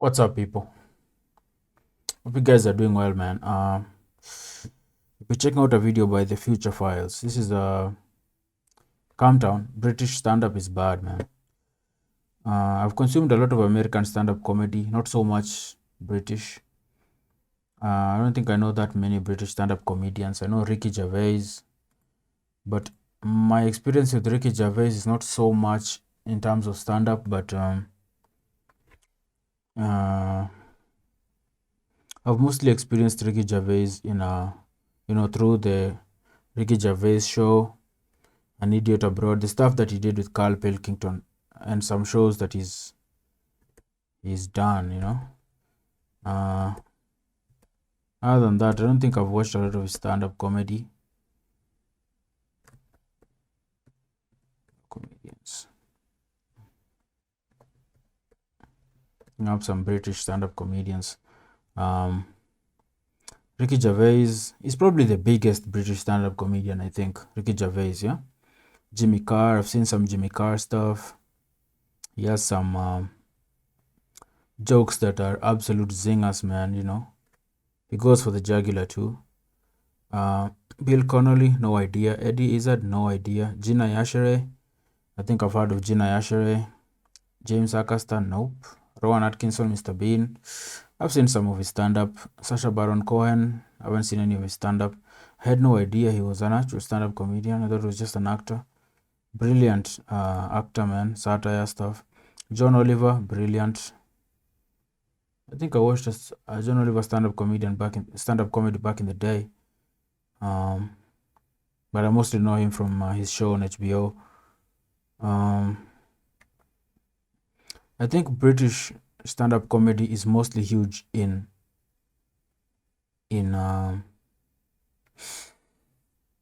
What's up, people? Hope you guys are doing well, man. We're checking out a video by the Future Files. This is a calm down. British stand-up is bad, man. I've consumed a lot of American stand-up comedy, not so much British. I don't think I know that many British stand-up comedians. I know Ricky Gervais, but my experience with Ricky Gervais is not so much in terms of stand-up, but I've mostly experienced Ricky Gervais through the Ricky Gervais show, An Idiot Abroad, the stuff that he did with Carl Pilkington, and some shows that he's done. Other than that, I don't think I've watched a lot of his stand-up comedians. You have some British stand-up comedians. Ricky Gervais is probably the biggest British stand-up comedian, I think. Ricky Gervais, yeah. Jimmy Carr, I've seen some Jimmy Carr stuff. He has some jokes that are absolute zingers, man, He goes for the jugular too. Bill Connolly, no idea. Eddie Izzard, no idea. Gina Yashere, I think I've heard of Gina Yashere. James Acaster, nope. Rowan Atkinson, Mr. Bean. I've seen some of his stand-up. Sacha Baron Cohen, I haven't seen any of his stand-up. I had no idea he was an actual stand-up comedian. I thought he was just an actor. Brilliant actor, man. Satire stuff. John Oliver, brilliant. I think I watched a John Oliver stand-up comedy back in the day. But I mostly know him from his show on HBO. I think British stand-up comedy is mostly huge in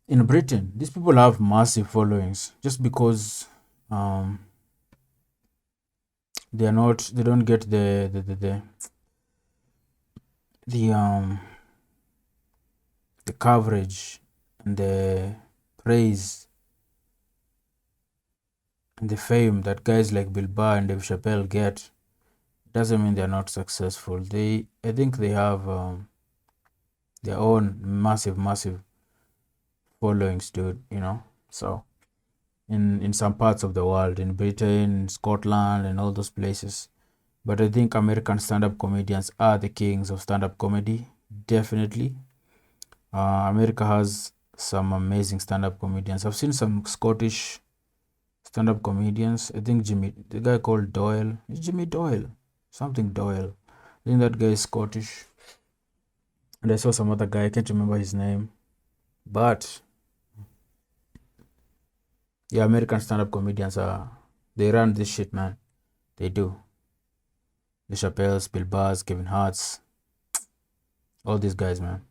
Britain. These people have massive followings just because they don't get the coverage and the praise and the fame that guys like Bill Burr and Dave Chappelle get. Doesn't mean they're not successful. I think they have their own massive followings, dude, So in some parts of the world, in Britain, Scotland, and all those places. But I think American stand-up comedians are the kings of stand-up comedy, definitely. America has some amazing stand-up comedians. I've seen some Scottish stand-up comedians. I think the guy called Doyle. Is Jimmy Doyle? Something Doyle. I think that guy is Scottish. And I saw some other guy, I can't remember his name. But yeah, American stand-up comedians they run this shit, man. They do. The Chappelles, Bill Burrs, Kevin Hart's, all these guys, man.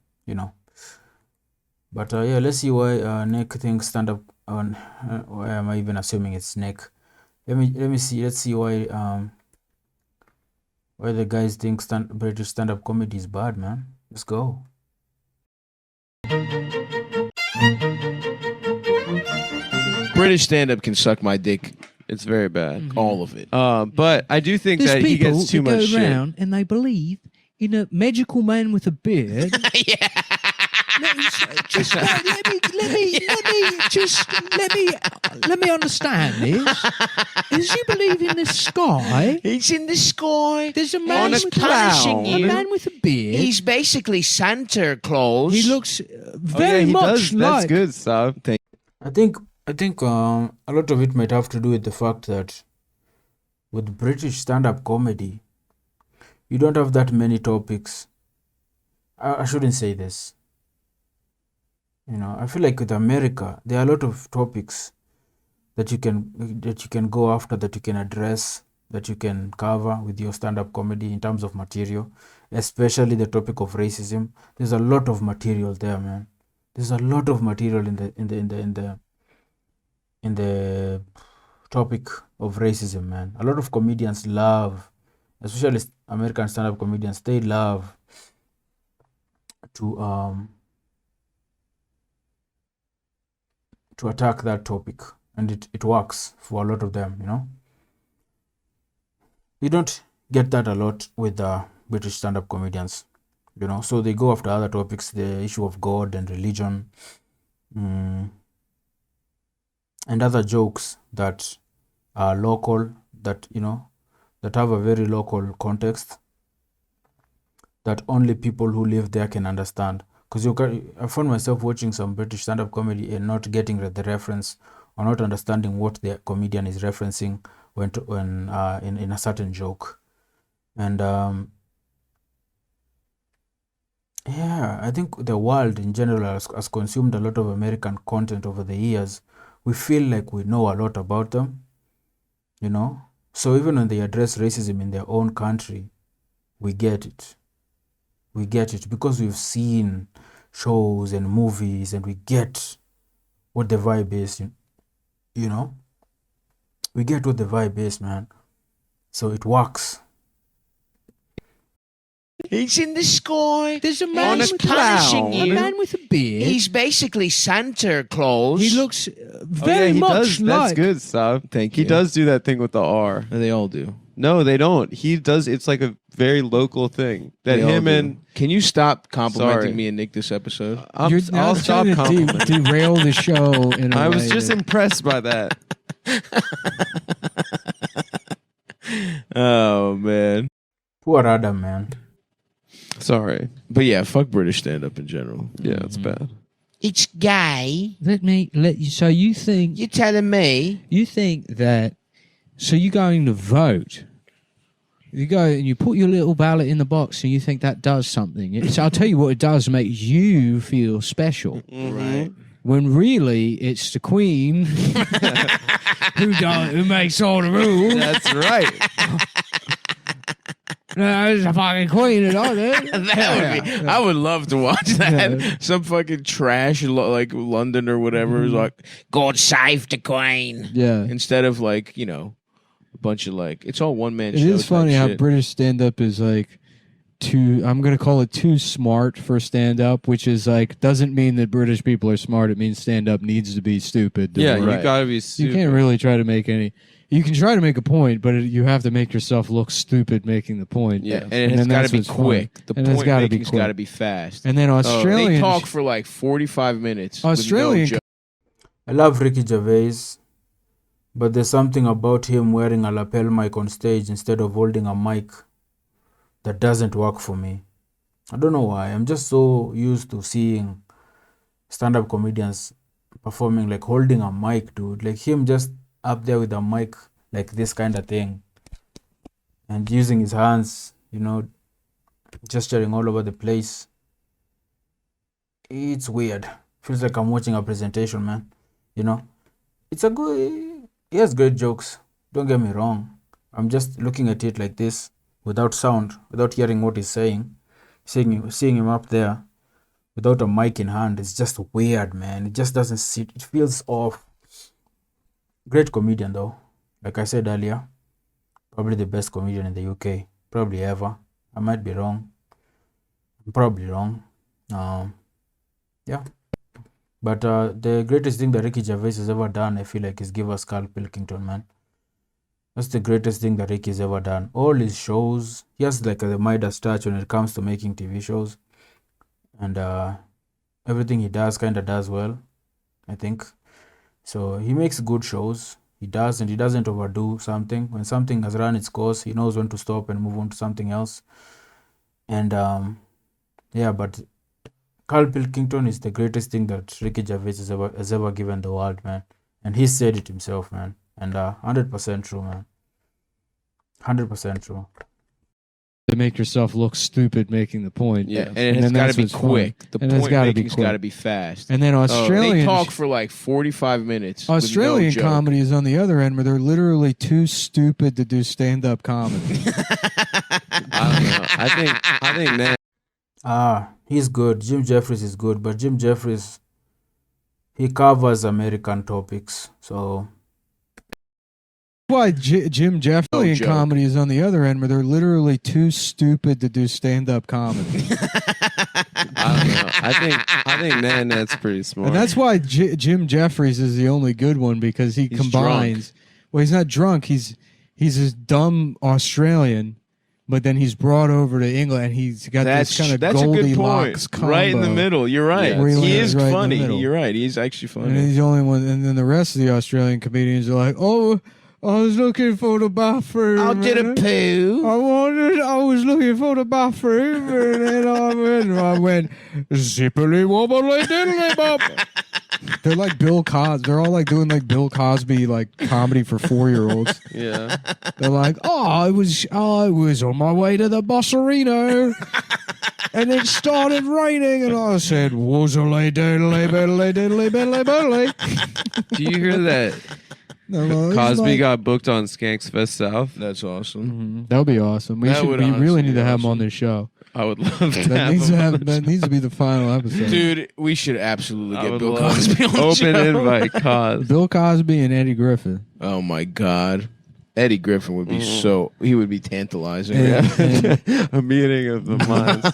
But yeah, let's see why Nick thinks stand-up. Why am I even assuming it's Nick? Let me see. Let's see why the guys think British stand-up comedy is bad, man. Let's go. British stand-up can suck my dick. It's very bad. All of it. But I do think There's that he people gets too that much go shit. around and they believe in a magical man with a beard. Yeah. Let me understand this. Does you believe in the sky? He's in the sky. There's a man On a with cloud. a man with a beard. He's basically Santa Claus. He looks Oh, very yeah, he much does. like. That's good stuff. I think a lot of it might have to do with the fact that with British stand-up comedy, you don't have that many topics. I shouldn't say this. I feel like with America, there are a lot of topics that you can go after, that you can address, that you can cover with your stand-up comedy in terms of material, especially the topic of racism. There's a lot of material there, man. There's a lot of material in the topic of racism, man. A lot of comedians love, especially American stand-up comedians, they love to attack that topic, and it works for a lot of them. You get that a lot with British stand-up comedians. So they go after other topics, the issue of God and religion, and other jokes that are local, that that have a very local context that only people who live there can understand. Because I found myself watching some British stand-up comedy and not getting the reference, or not understanding what the comedian is referencing when in a certain joke. And yeah, I think the world in general has consumed a lot of American content over the years. We feel like we know a lot about them, So even when they address racism in their own country, we get it. We get it because we've seen shows and movies, and we get what the vibe is, We get what the vibe is, man. So it works. He's in the sky. There's a On man a with punishing a you. man with a beard. He's basically Santa Claus. He looks Oh, yeah, very he much does. like. That's good, Sab. Thank He you. does do that thing with the R. They all do. No, they don't. He does. It's like a very local thing that They all him do. and Can you stop complimenting Sorry. me and Nick this episode? You're now I'll stop trying to complimenting. derail the show. In a I way was just that- impressed by that. Oh man. Poor Adam, man. Sorry. But yeah, fuck British stand up in general. Yeah, it's bad. It's gay. Let you. So you think You're telling me? that? So you're going to vote. You go and you put your little ballot in the box, and you think that does something. So I'll tell you what it does: make you feel special. Right. When really it's the Queen who makes all the rules. That's right. No, it's the fucking Queen and all that. That would be. I would love to watch that. Yeah. Some fucking trash like London or whatever is like, God save the Queen. Yeah. Instead of like, a bunch of like, it's all one man It show. is type funny how shit. British stand-up is like I'm going to call it too smart for stand-up, which is like doesn't mean that British people are smart. It means stand-up needs to be stupid. to Yeah, work. you gotta be You super. can't really try to make any. You can try to make a point, but you have to make yourself look stupid making the point. Yeah, and And it has then got to that's be what's quick. funny. The And it's point gotta be making's quick. got to be fast. And then They Australian, talk for like 45 minutes. with Australian no joke. I love Ricky Gervais, but there's something about him wearing a lapel mic on stage instead of holding a mic that doesn't work for me. I don't know why. I'm just so used to seeing stand-up comedians performing like holding a mic, dude. Like him just up there with a mic, like this kind of thing, and using his hands, gesturing all over the place. It's weird. Feels like I'm watching a presentation, man. It's a good. He has great jokes. Don't get me wrong. I'm just looking at it like this, without sound, without hearing what he's saying. Seeing him up there, without a mic in hand, it's just weird, man. It just doesn't sit. It feels off. Great comedian, though. Like I said earlier, probably the best comedian in the UK, probably ever. I might be wrong. I'm probably wrong. Yeah. But the greatest thing that Ricky Gervais has ever done, I feel like, is give us Carl Pilkington, man. That's the greatest thing that Ricky's ever done. All his shows, he has like the Midas touch when it comes to making TV shows. And everything he does kind of does well, I think. So he makes good shows. He does, and he doesn't overdo something. When something has run its course, he knows when to stop and move on to something else. And yeah, but Carl Pilkington is the greatest thing that Ricky Gervais has ever given the world, man. And he said it himself, man. And 100% true, man. 100% true. to make yourself look stupid making the point. Yeah, and And it's then got to that's be what's quick. fun. The And it's point gotta be making's quick. got to be fast. And then They Australian talk for like 45 minutes. with Australian no joke. comedy is on the other end where they're literally too stupid to do stand-up comedy. I don't know. I think that He's good. Jim Jeffries is good, but Jim Jeffries, he covers American topics. So Why Jim Jeffries joke. comedy is on the other end where they're literally too stupid to do stand-up comedy. I don't know. I think that's pretty smart. And that's why Jim Jeffries is the only good one because he He's combines. Well, he's not drunk. He's this dumb Australian but then he's brought over to England and he's got this kind of that's a good Goldilocks point. combo. Right in the middle. You're right. Yeah. Where he He lands is right in the funny. middle. You're right. He's actually And funny. he's the only one. And then the rest of the Australian comedians are like, "Oh, I was looking for the bathroom. I did a poo. I was looking for the bathroom, and then I went zippily wobbly diddly bop." They're like Bill Cosby. They're all like doing like Bill Cosby like comedy for 4-year-olds. Yeah. They're like, I was on my way to the Bossarino, and it started raining, and I said, "Woozly diddly biddly diddly biddly biddly." Do you hear that No, it's Cosby like- got booked on Skanks Fest South? That's awesome. That would be awesome. We That would really honestly need be to have him on awesome. this show. I would love to That have needs him to on have. the That needs to be the final episode. Dude, we should absolutely I get would Bill love Cosby on the open show. invite, Cos. Bill Cosby and Eddie Griffin. Oh my God. Eddie Griffin would be he would be tantalizing. And A meeting of the minds.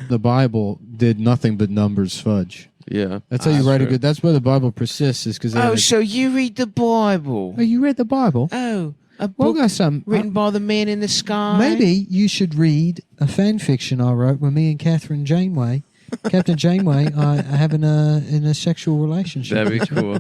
the Bible did nothing but numbers fudge. Yeah. That's how you write a good. That's where the Bible persists. Is because Oh, so you read the Bible? oh, you read the Bible? Oh, a Well, book got some. written by the man in the sky? Maybe you should read a fan fiction I wrote with me and Catherine Janeway. Captain Janeway, I have in a sexual relationship. That'd be cool.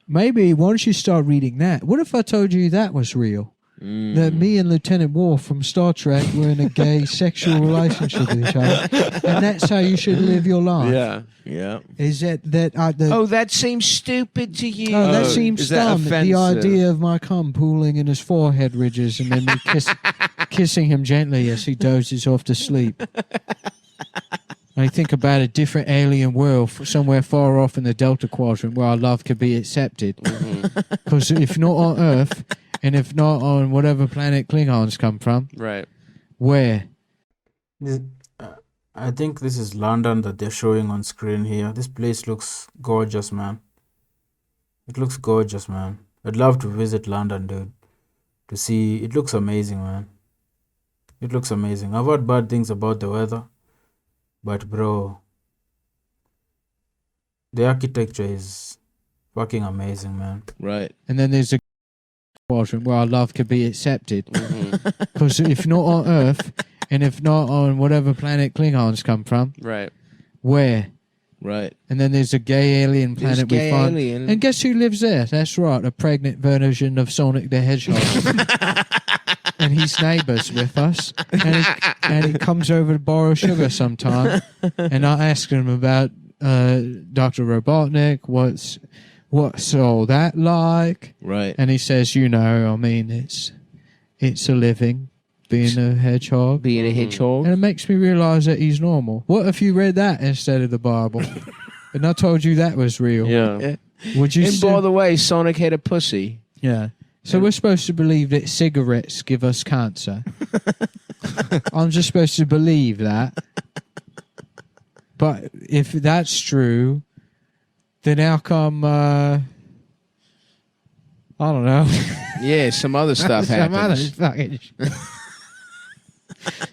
Maybe why don't you start reading that? What if I told you that was real? That me and Lieutenant Worf from Star Trek were in a gay sexual relationship with each other, and that's how you should live your life. Yeah. Yeah. Is that Oh, that seems stupid to you. Oh, that Oh, seems is that dumb. The offensive? idea of my cum pooling in his forehead ridges and then me kissing him gently as he dozes off to sleep. I think about a different alien world somewhere far off in the Delta Quadrant where our love could be accepted. Because if not on Earth, and if not on whatever planet Klingons come from, Right. where? I think this is London that they're showing on screen here. This place looks gorgeous, man. It looks gorgeous, man. I'd love to visit London, dude. To see, it looks amazing, man. It looks amazing. I've heard bad things about the weather, but bro, the architecture is fucking amazing, man. Right. And then there's a quadrant where our love could be accepted. Because if not on Earth, and if not on whatever planet Klingons come from, Right. where? Right. And then there's a gay alien There's planet gay we find. alien. And guess who lives there? That's right, a pregnant version of Sonic the Hedgehog. And he's neighbours with us. And he comes over to borrow sugar sometime. And I ask him about Dr. Robotnik, what's all that like? Right. And he says, I mean, it's a living being a hedgehog. Being a hedgehog. And it makes me realise that he's normal. What if you read that instead of the Bible? And I told you that was real. Yeah. Would you And still? by the way, Sonic had a pussy. Yeah. So we're supposed to believe that cigarettes give us cancer. I'm just supposed to believe that. But if that's true, then how come, I don't know. Yeah, some other stuff Some other happens. fucking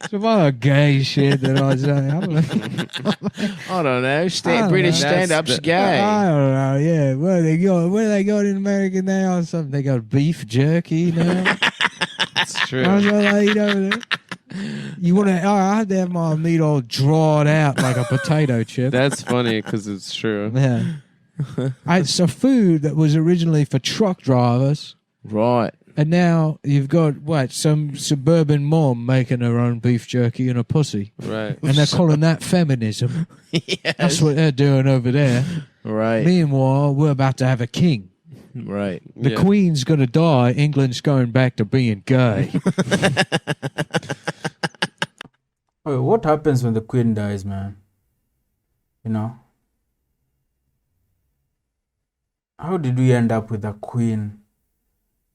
some other gay shit that I say. I don't know. I don't know. I don't British know. stand-up's gay. I don't know. Yeah, where they got in America now or something? They got beef jerky now. That's true. I was like, you want to? I had to have my meat all drawn out like a potato chip. That's funny because it's true. Yeah, it's a food that was originally for truck drivers, Right. and now you've got some suburban mom making her own beef jerky and a pussy, Right. and they're calling that feminism. Yes. That's what they're doing over there. Right. Meanwhile, we're about to have a king. Right. The Yeah. Queen's going to die. England's going back to being gay. Oh, what happens when the queen dies, man? How did we end up with a queen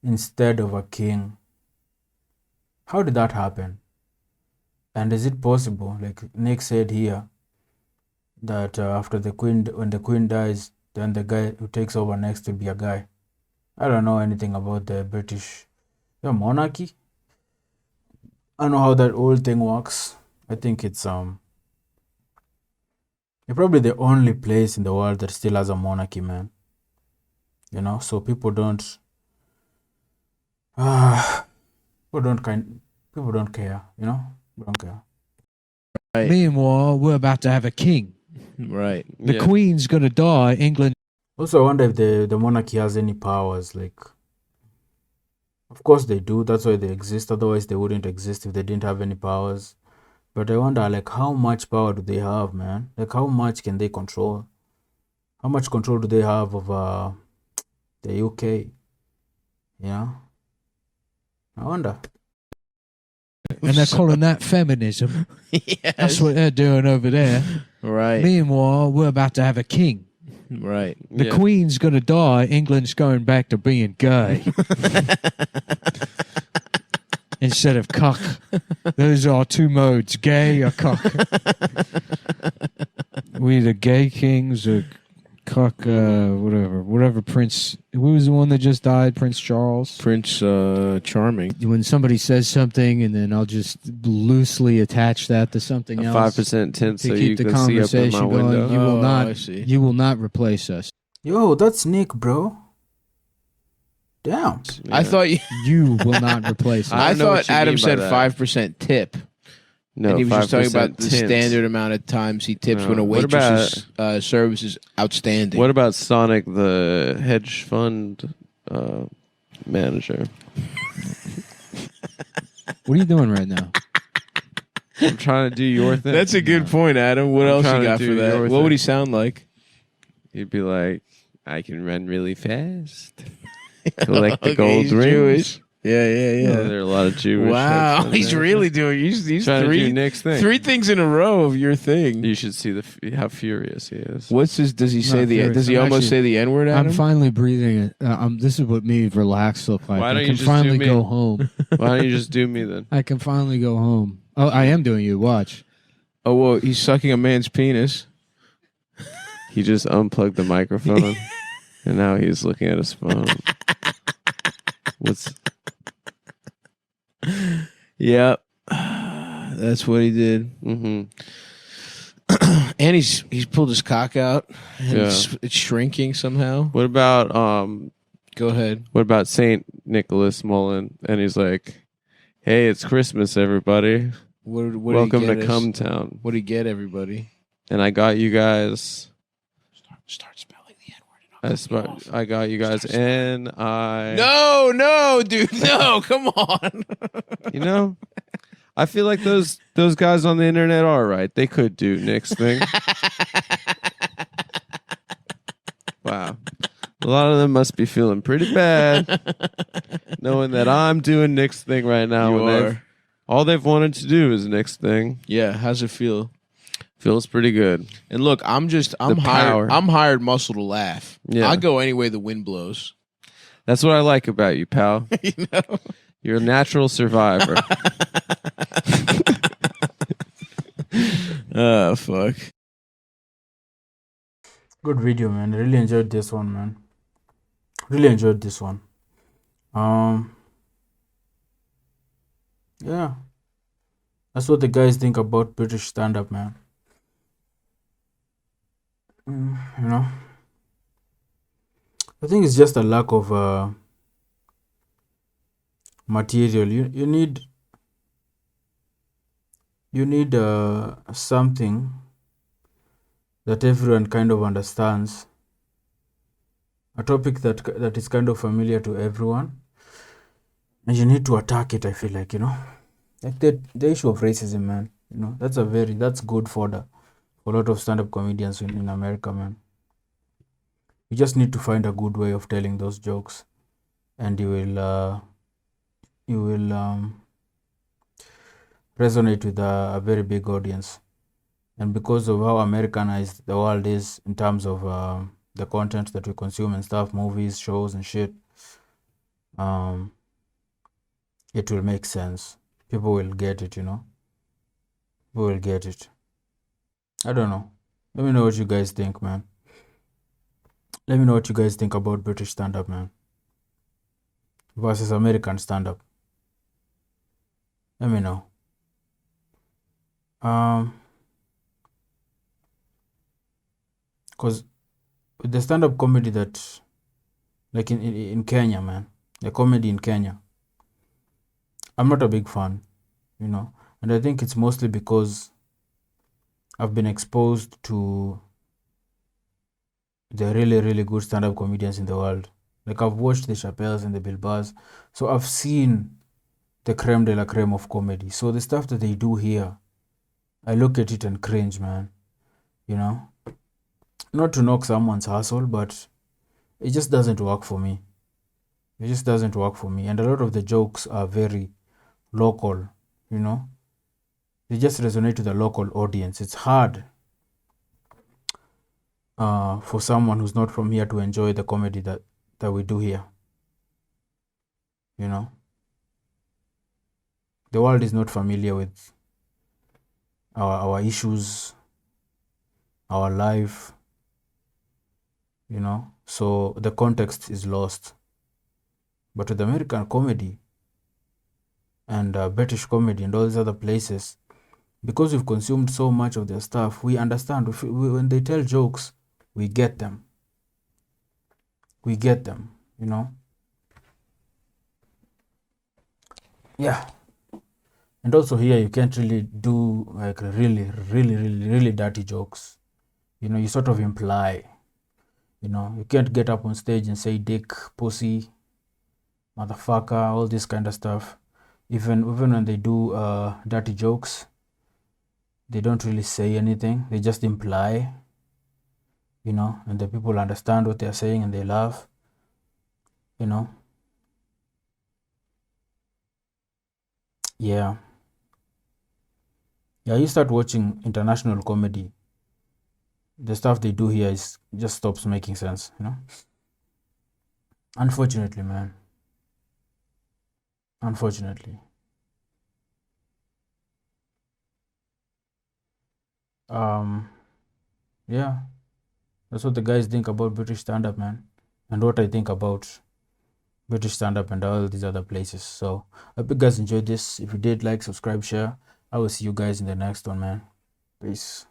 instead of a king? How did that happen? And is it possible, like Nick said here, that after when the queen dies, then the guy who takes over next will be a guy? I don't know anything about the British monarchy. I don't know how that whole thing works. I think it's probably the only place in the world that still has a monarchy, man. So people don't People don't care, you know? They don't care. Right. Meanwhile, we're about to have a king. Right. The Queen's gonna die. England. Also, I wonder if the monarchy has any powers. Like, of course they do. That's why they exist. Otherwise, they wouldn't exist if they didn't have any powers. But I wonder, like, how much power do they have, man? Like, how much can they control? How much control do they have of the UK? Yeah, I wonder. And they're calling that feminism. Yes. That's what they're doing over there. Right. Meanwhile, we're about to have a king. Right. The Queen's gonna die. England's going back to being gay. Instead of cock. Those are two modes, gay or cock. We the gay kings or cock, whatever Prince, who was the one that just died? Prince Charles? Prince Charming. When somebody says something and then I'll just loosely attach that to something A else 5% tint to so keep you the can see up in my conversation window. going. I see. You will not replace us. Yo, that's Nick, bro. Damn. I thought you, You will not replace us. I I don't know what thought you Adam mean by said that. 5% tip. No, And he was just talking 5% about the tint. standard amount of times he tips No. when a What waitress's service is outstanding. What about Sonic, the hedge fund manager? What are you doing right now? I'm trying to do your thing. That's a good point, Adam. What I'm else trying you to got do for that? your What thing. would he sound like? You'd be like, I can run really fast. Collect the Okay, gold he's rings. Jewish. Yeah, yeah. There are a lot of Jewish. Wow, hedge fund he's managers. really doing these trying to do three Nick's thing. three things in a row of your thing. You should see how furious he is. What's his? Does he say Not the? furious. Does he I'm almost actually- say the N word? I'm Adam? finally breathing. This is what me relaxed look like. Why don't I you can just do finally me? go home. Why don't you just do me then? I can finally go home. Oh, I am doing you. Watch. Oh well, he's sucking a man's penis. He just unplugged the microphone, and now he's looking at his phone. What's Yep, that's what he did. mm-hmm. And he's pulled his cock out. And Yeah. it's shrinking somehow. What about Go ahead. What about Saint Nicholas Mullen? And he's like, "Hey, it's Christmas, everybody. What Welcome did he to get us? Come Town. What did he get everybody? And I got you guys. Start spelling the N word. I got you guys, and I. No, dude, no, come on. You know, I feel like those guys on the internet are right. They could do Nick's thing. Wow. A lot of them must be feeling pretty bad knowing that I'm doing Nick's thing right now. You when are. all they've wanted to do is Nick's thing. Yeah, how's it feel? Feels pretty good. And look, I'm power. hired. I'm hired muscle to laugh. Yeah. I go any way the wind blows. That's what I like about you, pal. You know? You're a natural survivor. Oh fuck. Good video, man. I really enjoyed this one, man. Really enjoyed this one. Yeah. That's what the guys think about British stand-up, man. You know? I think it's just a lack of material. You need something that everyone kind of understands, a topic that is kind of familiar to everyone, and you need to attack it. I feel like, like the issue of racism, man. That's good for a lot of stand-up comedians in America, man. You just need to find a good way of telling those jokes, and you will resonate with a very big audience. And because of how Americanized the world is in terms of the content that we consume and stuff, movies, shows, and shit, it will make sense. People will get it, People will get it. I don't know. Let me know what you guys think, man. Let me know what you guys think about British stand-up, man, versus American stand-up. Let me know. Because with the stand-up comedy that, like in Kenya, man, the comedy in Kenya, I'm not a big fan. you know. And I think it's mostly because I've been exposed to the really, really good stand-up comedians in the world. Like I've watched the Chappelles and the Bill Burrs, so I've seen the creme de la creme of comedy. So the stuff that they do here, I look at it and cringe, man. You know, not to knock someone's hustle, but it just doesn't work for me. It just doesn't work for me. And a lot of the jokes are very local, you know. They just resonate to the local audience. It's hard for someone who's not from here to enjoy the comedy that we do here. You know, the world is not familiar with our issues, our life, you know, so the context is lost. But with American comedy and British comedy and all these other places, because we've consumed so much of their stuff, we understand. When they tell jokes, we get them. We get them, you know. Yeah. And also here, you can't really do like really dirty jokes. You know, you sort of imply. You know, you can't get up on stage and say dick, pussy, motherfucker, all this kind of stuff. Even when they do dirty jokes, they don't really say anything. They just imply, you know, and the people understand what they're saying and they laugh, you know. Yeah. Yeah, you start watching international comedy, the stuff they do here is just stops making sense, you know. Unfortunately, man. Unfortunately. Yeah, that's what the guys think about British stand-up, man, and what I think about British stand-up and all these other places. So I hope you guys enjoyed this. If you did, like, subscribe, share. I will see you guys in the next one, man. Peace.